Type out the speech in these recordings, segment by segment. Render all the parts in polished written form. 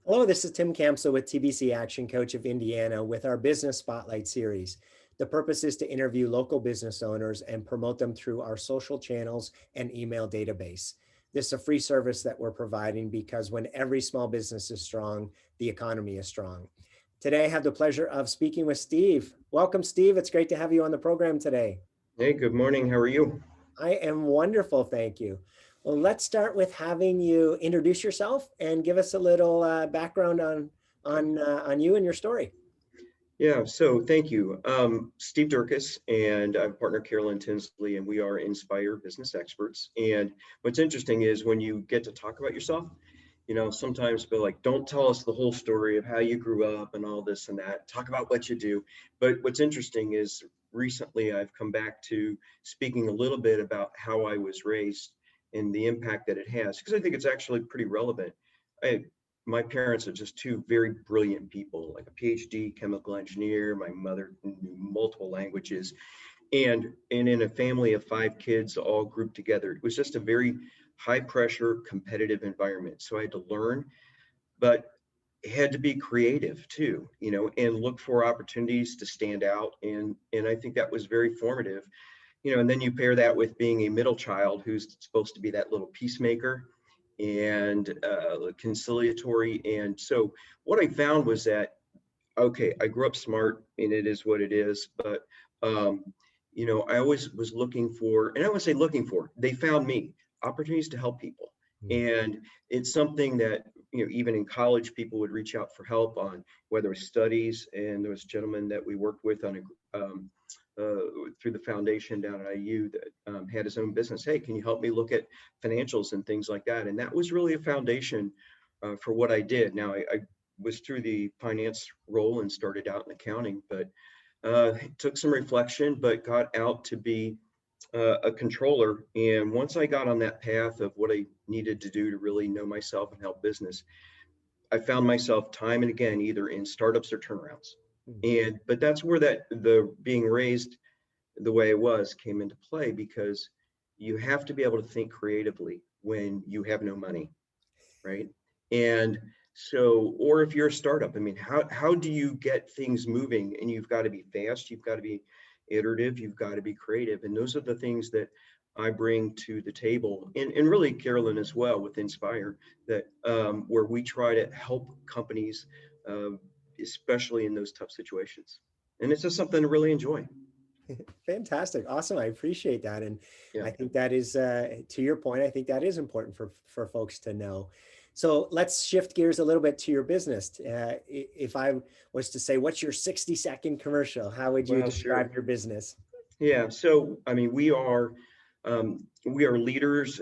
Hello, this is Tim Campso with TBC Action Coach of Indiana with our Business Spotlight series. The purpose is to interview local business owners and promote them through our social channels and email database. This is a free service that we're providing because when every small business is strong, the economy is strong. Today, I have the pleasure of speaking with Steve. Welcome, Steve. It's great to have you on the program today. Hey, good morning. How are you? I am wonderful, thank you. Well, let's start with having you introduce yourself and give us a little background on you and your story. Yeah, so thank you. Steve Dierckes and I'm partner Carolyn Tinsley, and we are Inspire business experts. And what's interesting is when you get to talk about yourself, sometimes people like, don't tell us the whole story of how you grew up and all this and that. Talk about what you do. But what's interesting is recently I've come back to speaking a little bit about how I was raised and the impact that it has, because I think it's actually pretty relevant. I, my parents are just two very brilliant people, like a PhD chemical engineer. My mother knew multiple languages, and in a family of five kids all grouped together, it was just a very high pressure competitive environment. So I had to learn, but had to be creative too, and look for opportunities to stand out. And I think that was very formative, and then you pair that with being a middle child who's supposed to be that little peacemaker and conciliatory. And so what I found was that, okay, I grew up smart and it is what it is, but um, I always was looking for, and I would say looking for, they found me opportunities to help people. And it's something that, even in college, people would reach out for help on whether it's studies. And there was a gentleman that we worked with on through the foundation down at IU that had his own business. Hey, can you help me look at financials and things like that? And that was really a foundation for what I did. Now, I was through the finance role and started out in accounting, but took some reflection, but got out to be a controller. And once I got on that path of what I needed to do to really know myself and help business, I found myself time and again either in startups or turnarounds. But that's where the being raised the way it was came into play, because you have to be able to think creatively when you have no money, right? And so, or if you're a startup, I mean, how do you get things moving? And you've got to be fast, you've got to be iterative, you've got to be creative. And those are the things that I bring to the table. And really, Carolyn, as well, with Inspire, that where we try to help companies, especially in those tough situations. And it's just something to really enjoy. Fantastic. Awesome. I appreciate that. And Yeah. I think that is, to your point, I think that is important for folks to know. So let's shift gears a little bit to your business. If I was to say, what's your 60-second commercial? How would you Well, sure. describe your business? Yeah. So, I mean, we are leaders,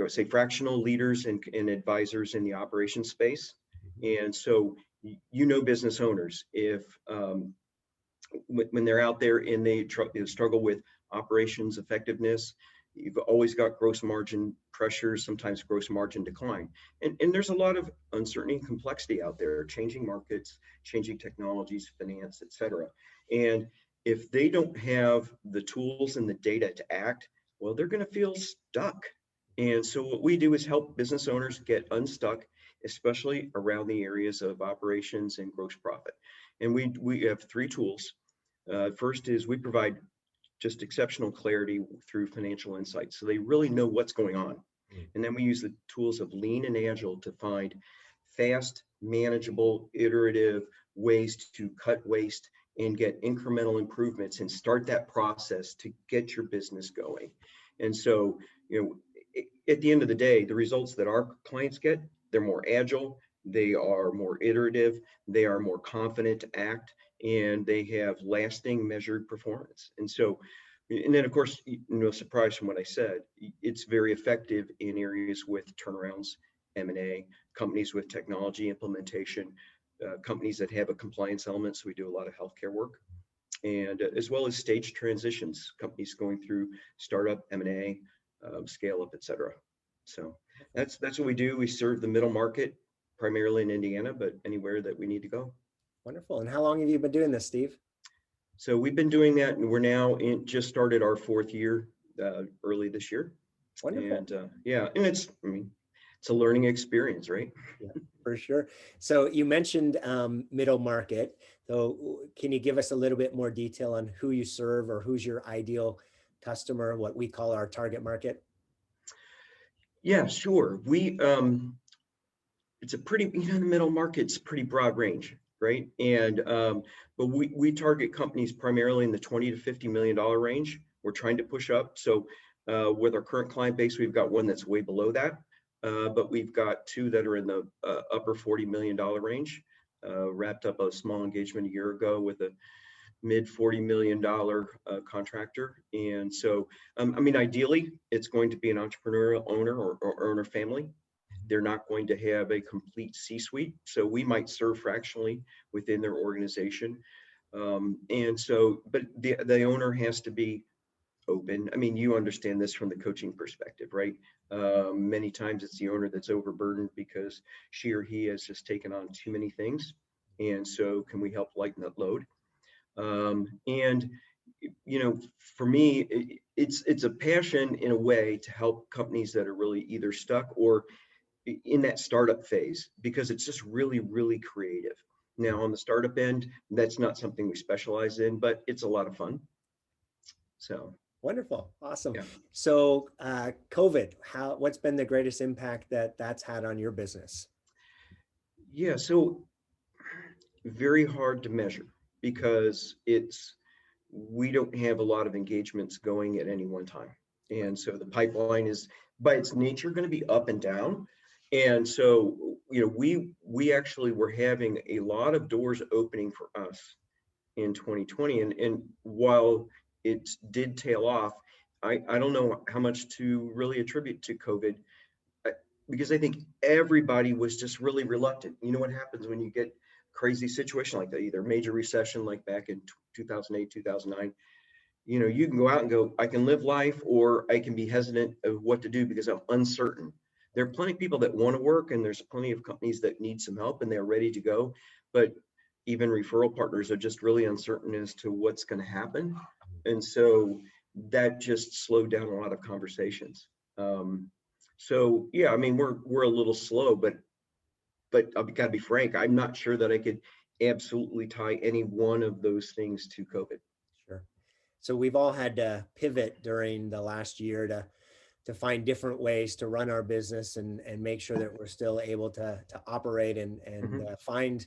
say fractional leaders and advisors in the operations space. And so, business owners, if when they're out there and they struggle with operations effectiveness, you've always got gross margin pressures, sometimes gross margin decline. And there's a lot of uncertainty and complexity out there, changing markets, changing technologies, finance, et cetera. And if they don't have the tools and the data to act, well, they're going to feel stuck. And so what we do is help business owners get unstuck, especially around the areas of operations and gross profit. And we have three tools. First is we provide just exceptional clarity through financial insights, so they really know what's going on. And then we use the tools of Lean and Agile to find fast, manageable, iterative ways to cut waste and get incremental improvements and start that process to get your business going. And so, at the end of the day, the results that our clients get, they're more agile, they are more iterative, they are more confident to act, and they have lasting measured performance. And so, and then of course, no surprise from what I said, it's very effective in areas with turnarounds, M&A, companies with technology implementation, companies that have a compliance element. So we do a lot of healthcare work, and as well as stage transitions, companies going through startup, M&A, scale up, et cetera. So that's what we do. We serve the middle market primarily in Indiana, but anywhere that we need to go. Wonderful. And how long have you been doing this, Steve? So we've been doing that, and we're now just started our fourth year early this year. Wonderful. And yeah, and it's a learning experience, right? Yeah. For sure. So you mentioned middle market. So can you give us a little bit more detail on who you serve or who's your ideal customer, what we call our target market? Yeah, sure. It's a pretty, the middle market's pretty broad range, right? And but we target companies primarily in the 20 to $50 million range. We're trying to push up. So with our current client base, we've got one that's way below that, but we've got two that are in the upper $40 million range. Wrapped up a small engagement a year ago with a mid $40 million contractor. And so, I mean, ideally, it's going to be an entrepreneurial owner or owner family. They're not going to have a complete C-suite, so we might serve fractionally within their organization. And so, but the owner has to be open. I mean, you understand this from the coaching perspective, right? Many times it's the owner that's overburdened because she or he has just taken on too many things. And so, can we help lighten that load? And for me, it's a passion in a way to help companies that are really either stuck or in that startup phase, because it's just really, really creative. Now, on the startup end, that's not something we specialize in, but it's a lot of fun. So, Wonderful. Awesome. yeah. So COVID, what's been the greatest impact that that's had on your business? Yeah. So, very hard to measure because we don't have a lot of engagements going at any one time. And so the pipeline is by its nature going to be up and down. And so, we actually were having a lot of doors opening for us in 2020. And while it did tail off, I don't know how much to really attribute to COVID, uh, because I think everybody was just really reluctant. You know what happens when you get crazy situation like that, either major recession like back in 2008, 2009. You can go out and go, I can live life, or I can be hesitant of what to do because I'm uncertain. There are plenty of people that want to work, and there's plenty of companies that need some help and they're ready to go. But even referral partners are just really uncertain as to what's going to happen. And so that just slowed down a lot of conversations. So yeah, I mean, we're a little slow, but I've got to be frank, I'm not sure that I could absolutely tie any one of those things to COVID. Sure. So we've all had to pivot during the last year to find different ways to run our business and make sure that we're still able to operate and Mhm. find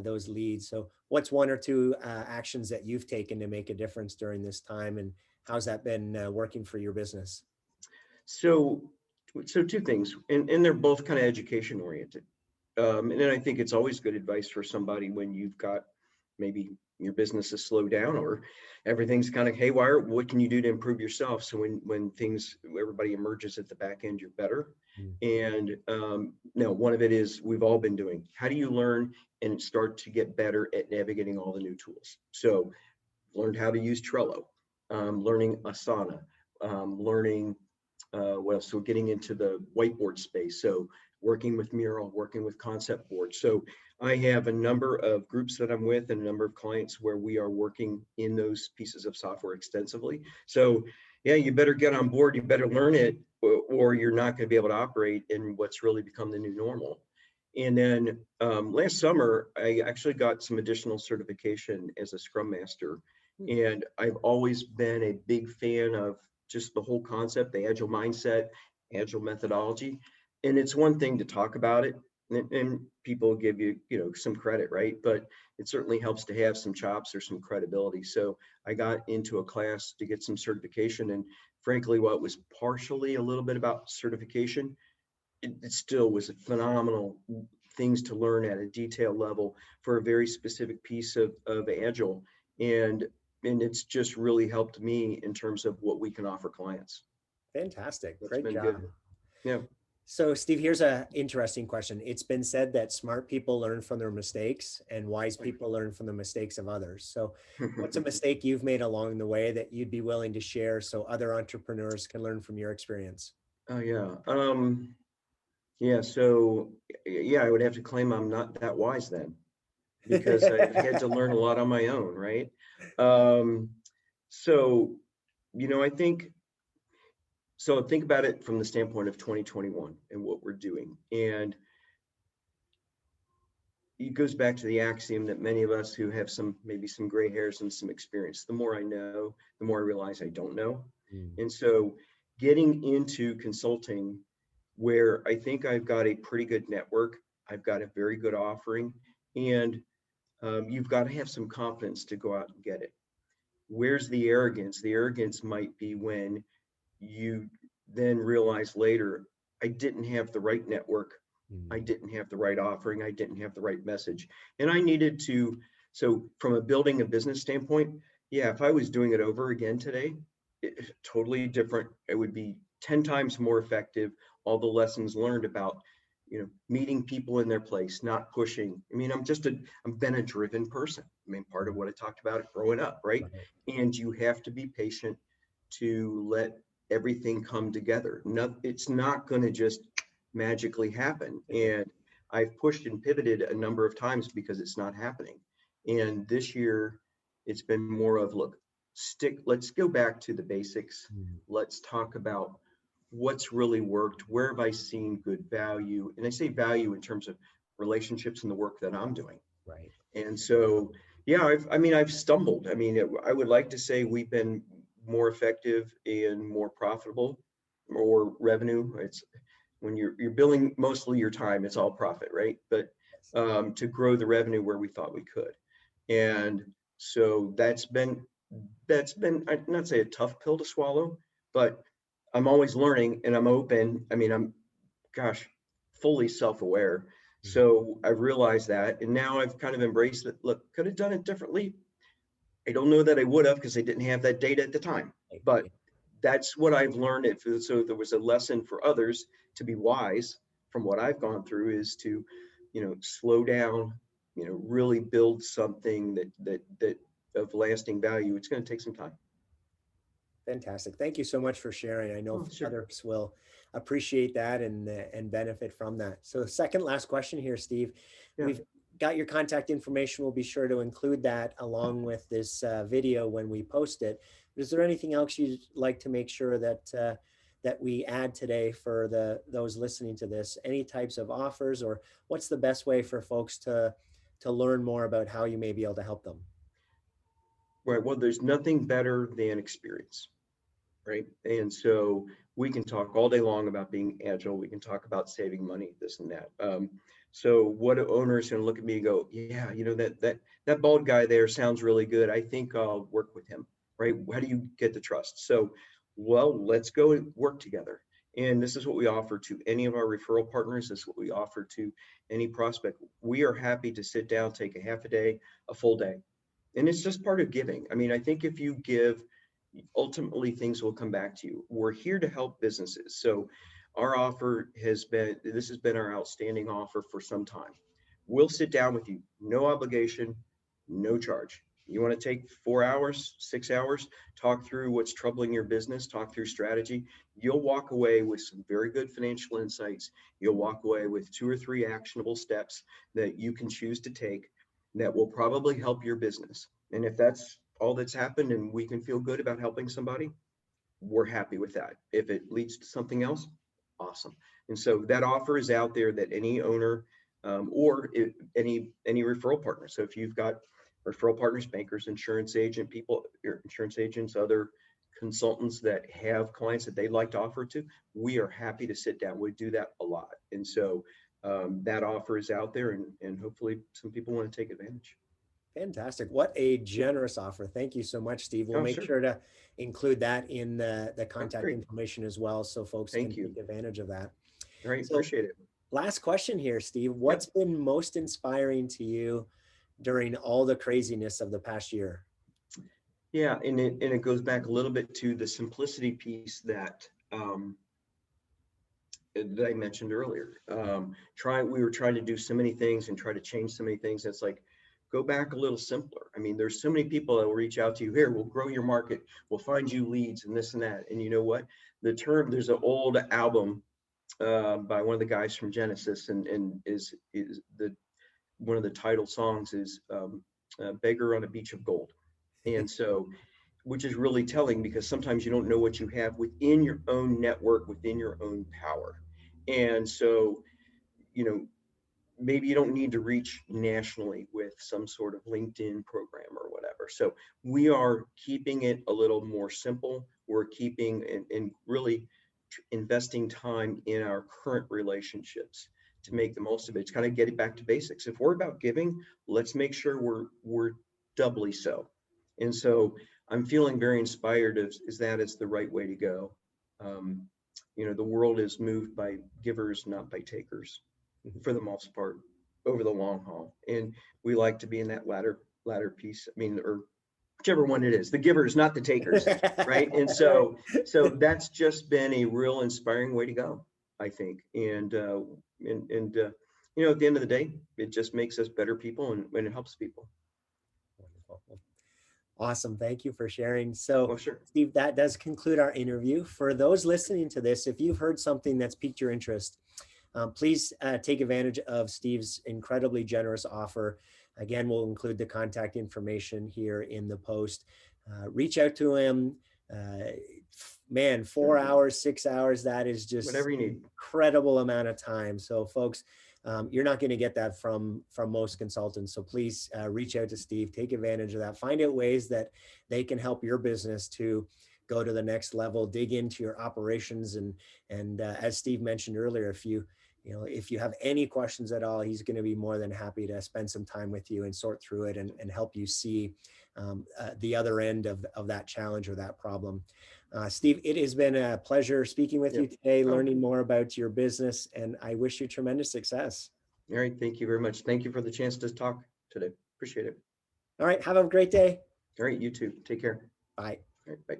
those leads. So what's one or two actions that you've taken to make a difference during this time, and how's that been working for your business? So, so two things, and they're both kind of education oriented. And then I think it's always good advice for somebody when you've got maybe your business is slowed down or everything's kind of haywire. What can you do to improve yourself so when everybody emerges at the back end, you're better. Mm. And no, one of it is we've all been doing. How do you learn and start to get better at navigating all the new tools? So, learned how to use Trello, learning Asana, learning what else? So getting into the whiteboard space. So working with Mural, working with concept boards. So I have a number of groups that I'm with and a number of clients where we are working in those pieces of software extensively. So yeah, you better get on board, you better learn it, or you're not going to be able to operate in what's really become the new normal. And then last summer, I actually got some additional certification as a Scrum Master. Hmm. And I've always been a big fan of just the whole concept, the agile mindset, agile methodology. And it's one thing to talk about it, and people give you, some credit, right? But it certainly helps to have some chops or some credibility. So I got into a class to get some certification. And frankly, while it was partially a little bit about certification, it still was a phenomenal things to learn at a detail level for a very specific piece of agile. And it's just really helped me in terms of what we can offer clients. Fantastic. That's Great been job. good. Yeah. So, Steve, here's an interesting question. It's been said that smart people learn from their mistakes and wise people learn from the mistakes of others. So, what's a mistake you've made along the way that you'd be willing to share so other entrepreneurs can learn from your experience? Oh yeah. Yeah. So yeah, I would have to claim I'm not that wise then, because I've had to learn a lot on my own, right? Um, so I think so. Think about it from the standpoint of 2021 and what we're doing, and it goes back to the axiom that many of us who have maybe some gray hairs and some experience, the more I know, the more I realize I don't know. Mm, And so getting into consulting where I think I've got a pretty good network, I've got a very good offering, and you've got to have some confidence to go out and get it. Where's the arrogance? The arrogance might be when you then realize later, I didn't have the right network. I mm, didn't have the right offering. I didn't have the right message. And I needed to, so from a building a business standpoint, yeah, if I was doing it over again today, totally different. It would be 10 times more effective. All the lessons learned about, meeting people in their place, not pushing. I mean, I've been a driven person. I mean, part of mm, what I talked about growing up, right? right. And you have to be patient to let everything come together. No, it's not going to just magically happen. And I've pushed and pivoted a number of times because it's not happening. And this year, it's been more of look, let's go back to the basics. Mm, Let's talk about what's really worked. Where have I seen good value? And I say value in terms of relationships and the work that I'm doing. right. And so, yeah, I've stumbled. I mean, I would like to say we've been more effective and more profitable, more revenue. It's when you're billing mostly your time, it's all profit, right? But Yes. to grow the revenue where we thought we could, and so that's been I'd not say a tough pill to swallow, but I'm always learning and I'm open. I mean, I'm gosh, fully self-aware. Mm, So I realized that, and now I've kind of embraced that. Look, could have done it differently. I don't know that I would have because I didn't have that data at the time. right. But Yeah, that's what I've learned. So there was a lesson for others to be wise from what I've gone through is to, slow down, really build something that of lasting value. It's going to take some time. fantastic. Thank you so much for sharing. I know Oh, sure. others will appreciate that and benefit from that. So, second last question here, Steve. Yeah. We've got your contact information. We'll be sure to include that along with this video when we post it. But is there anything else you'd like to make sure that we add today for those listening to this? Any types of offers, or what's the best way for folks to learn more about how you may be able to help them? Right. Well, there's nothing better than experience. Right? And so we can talk all day long about being agile. We can talk about saving money, this and that. So what owners going to look at me and go, yeah, that bald guy there sounds really good. I think I'll work with him. Right? How do you get the trust? So, well, let's go and work together. And this is what we offer to any of our referral partners. This is what we offer to any prospect. We are happy to sit down, take a half a day, a full day. And it's just part of giving. I mean, I think if you give, ultimately things will come back to you. We're here to help businesses. So our offer this has been our outstanding offer for some time. We'll sit down with you, no obligation, no charge. You want to take 4 hours, 6 hours, talk through what's troubling your business, talk through strategy. You'll walk away with some very good financial insights. You'll walk away with 2 or 3 actionable steps that you can choose to take that will probably help your business. And if that's all that's happened and we can feel good about helping somebody, we're happy with that. If it leads to something else, awesome. And so that offer is out there that any owner or any referral partner. So if you've got referral partners, bankers, insurance agent people, your insurance agents, other consultants that have clients that they'd like to offer to, we are happy to sit down. We do that a lot. And so that offer is out there and hopefully some people want to take advantage. Fantastic. What a generous offer. Thank you so much, Steve. We'll Oh, make sure. sure to include that in the Oh, contact great. information as well so folks can Thank take you. advantage of that. All right. So, Appreciate it. last question here, Steve. What's Yep. been most inspiring to you during all the craziness of the past year? Yeah, and it goes back a little bit to the simplicity piece that I mentioned earlier. We were trying to do so many things and try to change so many things. It's like go back a little simpler. I mean, there's so many people that will reach out to you. Here, we'll grow your market. We'll find you leads and this and that. And you know what? There's an old album by one of the guys from Genesis, and is the one of the title songs is "Beggar on a Beach of Gold," and so which is really telling because sometimes you don't know what you have within your own network, within your own power. And so, you know, maybe you don't need to reach nationally with some sort of LinkedIn program or whatever. So we are keeping it a little more simple. We're keeping and really investing time in our current relationships to make the most of it. It's kind of getting back to basics. If we're about giving, let's make sure we're doubly so. And so I'm feeling very inspired is that it's the right way to go. Um, the world is moved by givers, not by takers, for the most part, over the long haul. And we like to be in that latter piece. I mean, or whichever one it is, the givers, not the takers, right? And Right. so that's just been a real inspiring way to go, I think. And at the end of the day, it just makes us better people, and it helps people. Wonderful. Awesome. Thank you for sharing. So, Well, sure. Steve, that does conclude our interview. For those listening to this, if you've heard something that's piqued your interest, please take advantage of Steve's incredibly generous offer. Again, we'll include the contact information here in the post. Reach out to him. Uh, Man, 4 hours, 6 hours, that is just Whatever you need. incredible amount of time. So folks, you're not going to get that from most consultants. So please reach out to Steve, take advantage of that, find out ways that they can help your business to go to the next level, dig into your operations. And as Steve mentioned earlier, if you have any questions at all, he's going to be more than happy to spend some time with you and sort through it and help you see the other end of that challenge or that problem. Steve, it has been a pleasure speaking with Yep. you today, Oh, learning more about your business, and I wish you tremendous success. all right. Thank you very much. Thank you for the chance to talk today. Appreciate it. All right, have a great day. All right. You too. Take care. Bye. All right. Bye.